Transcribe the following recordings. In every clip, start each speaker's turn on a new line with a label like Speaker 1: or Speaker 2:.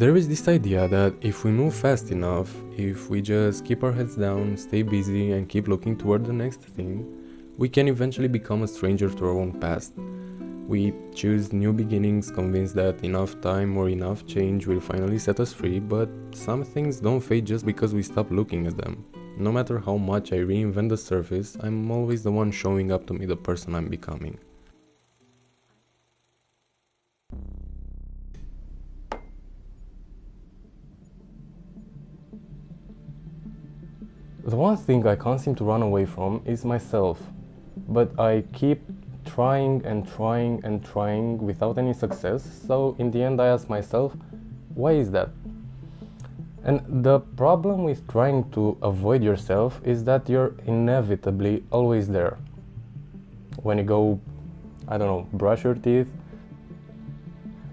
Speaker 1: There is this idea that if we move fast enough, if we just keep our heads down, stay busy and keep looking toward the next thing, we can eventually become a stranger to our own past. We choose new beginnings, convinced that enough time or enough change will finally set us free, but some things don't fade just because we stop looking at them. No matter how much I reinvent the surface, I'm always the one showing up to me the person I'm becoming. The one thing I can't seem to run away from is myself, but I keep trying and trying and trying without any success, so in the end I ask myself, why is that? And the problem with trying to avoid yourself is that you're inevitably always there. When you go, brush your teeth,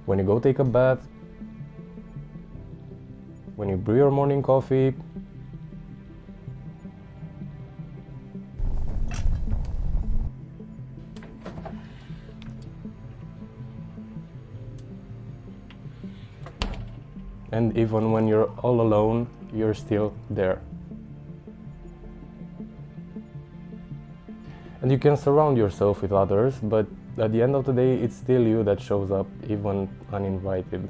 Speaker 1: when you go take a bath, when you brew your morning coffee, and even when you're all alone, you're still there. And you can surround yourself with others, but at the end of the day, it's still you that shows up, even uninvited.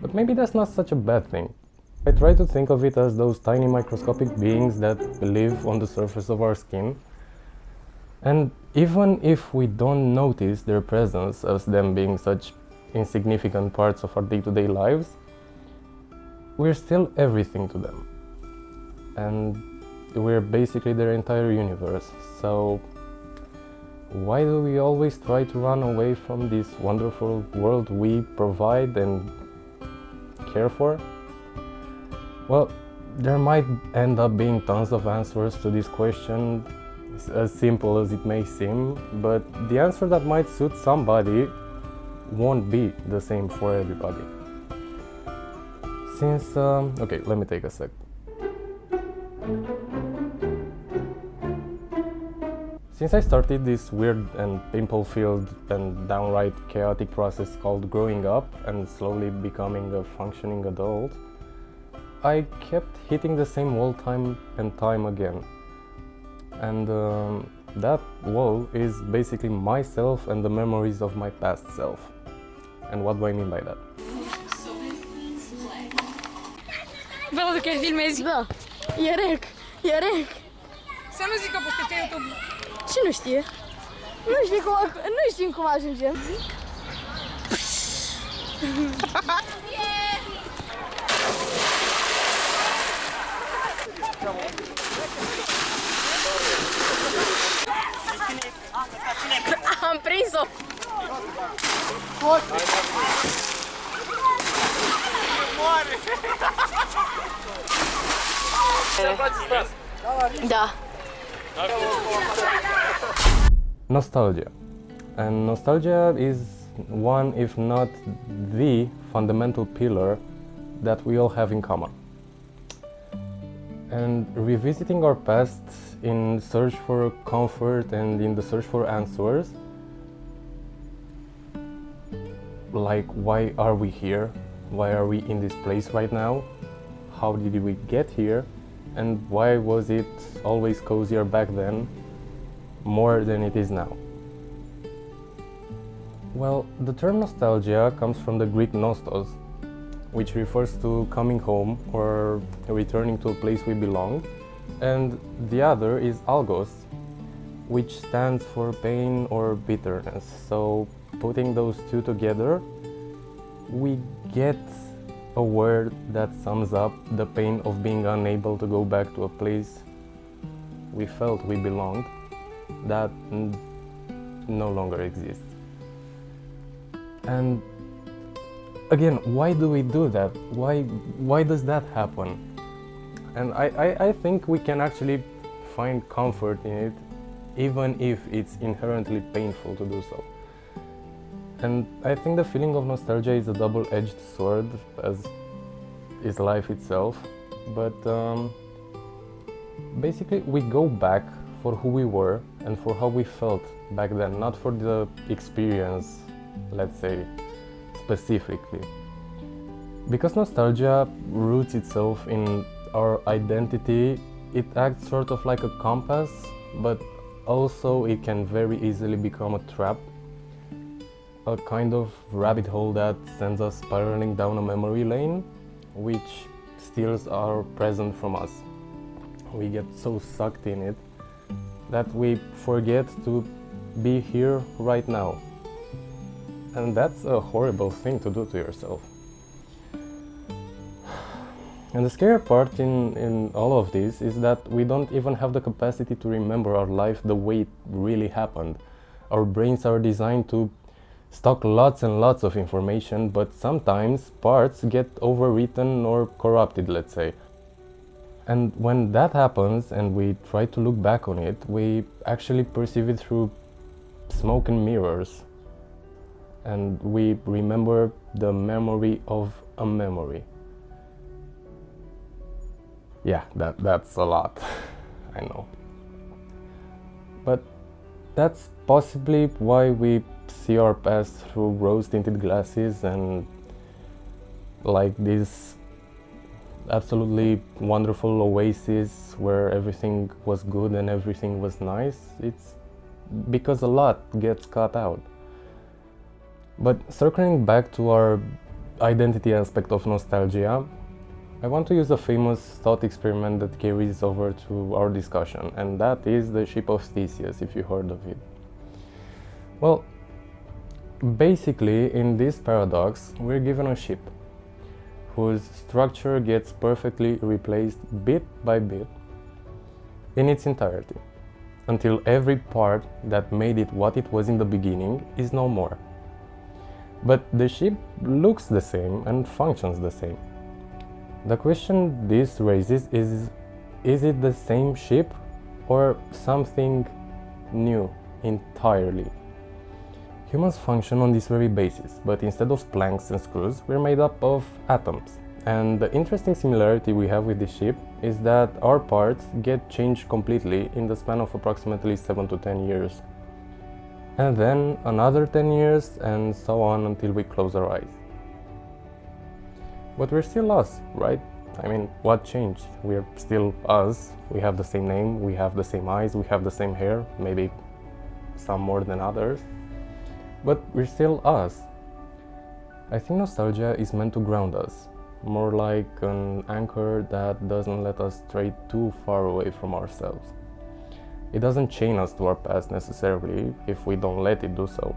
Speaker 1: But maybe that's not such a bad thing. I try to think of it as those tiny microscopic beings that live on the surface of our skin. And even if we don't notice their presence as them being such insignificant parts of our day-to-day lives, we're still everything to them, and we're basically their entire universe. So why do we always try to run away from this wonderful world we provide and care for? Well, there might end up being tons of answers to this question, as simple as it may seem, but the answer that might suit somebody won't be the same for everybody. Okay, let me take a sec. Since I started this weird and painful-filled and downright chaotic process called growing up and slowly becoming a functioning adult, I kept hitting the same wall time and time again. And that wall is basically myself and the memories of my past self. And what do I mean by that?
Speaker 2: Vă că filmezi?
Speaker 3: Da. E rec.
Speaker 2: Să nu zic că poți pe YouTube.
Speaker 3: Ce nu știe? Nu știm cum ajungem. Am prins-o. Da.
Speaker 1: Nostalgia. And nostalgia is one, if not the fundamental pillar that we all have in common. And revisiting our past in search for comfort and in the search for answers, like why are we here? Why are we in this place right now? How did we get here? And why was it always cozier back then, more than it is now? Well, the term nostalgia comes from the Greek Nostos, which refers to coming home or returning to a place we belong, and the other is Algos, which stands for pain or bitterness. So putting those two together, we get a word that sums up the pain of being unable to go back to a place we felt we belonged, that no longer exists. And again, why do we do that? Why does that happen? And I think we can actually find comfort in it, even if it's inherently painful to do so. And I think the feeling of nostalgia is a double-edged sword, as is life itself. But basically, we go back for who we were and for how we felt back then, not for the experience, let's say, specifically. Because nostalgia roots itself in our identity, it acts sort of like a compass, but also it can very easily become a trap, a kind of rabbit hole that sends us spiraling down a memory lane, which steals our present from us. We get so sucked in it that we forget to be here right now. And that's a horrible thing to do to yourself. And the scary part in all of this is that we don't even have the capacity to remember our life the way it really happened. Our brains are designed to stock lots and lots of information, but sometimes parts get overwritten or corrupted, let's say. And when that happens and we try to look back on it, we actually perceive it through smoke and mirrors. And we remember the memory of a memory. Yeah, that's a lot, I know. But that's possibly why we see our past through rose-tinted glasses and like this absolutely wonderful oasis where everything was good and everything was nice. It's because a lot gets cut out. But circling back to our identity aspect of nostalgia, I want to use a famous thought experiment that carries over to our discussion, and that is the ship of Theseus, if you heard of it. Well, basically in this paradox we're given a ship whose structure gets perfectly replaced bit by bit in its entirety, until every part that made it what it was in the beginning is no more. But the ship looks the same and functions the same. The question this raises is it the same ship or something new entirely? Humans function on this very basis, but instead of planks and screws, we're made up of atoms. And the interesting similarity we have with this ship is that our parts get changed completely in the span of approximately 7 to 10 years. And then another 10 years, and so on until we close our eyes. But we're still us, right? I mean, what changed? We're still us. We have the same name, we have the same eyes, we have the same hair, maybe some more than others. But we're still us. I think nostalgia is meant to ground us, more like an anchor that doesn't let us stray too far away from ourselves. It doesn't chain us to our past necessarily, if we don't let it do so.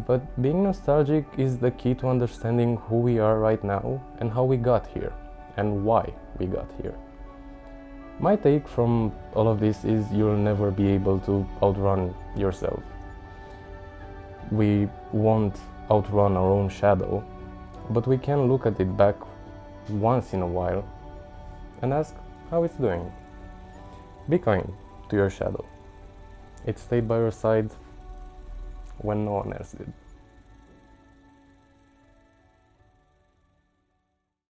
Speaker 1: But being nostalgic is the key to understanding who we are right now and how we got here, and why we got here. My take from all of this is you'll never be able to outrun yourself. We won't outrun our own shadow, but we can look at it back once in a while and ask how it's doing. Be kind to your shadow. It stayed by your side when no one else did.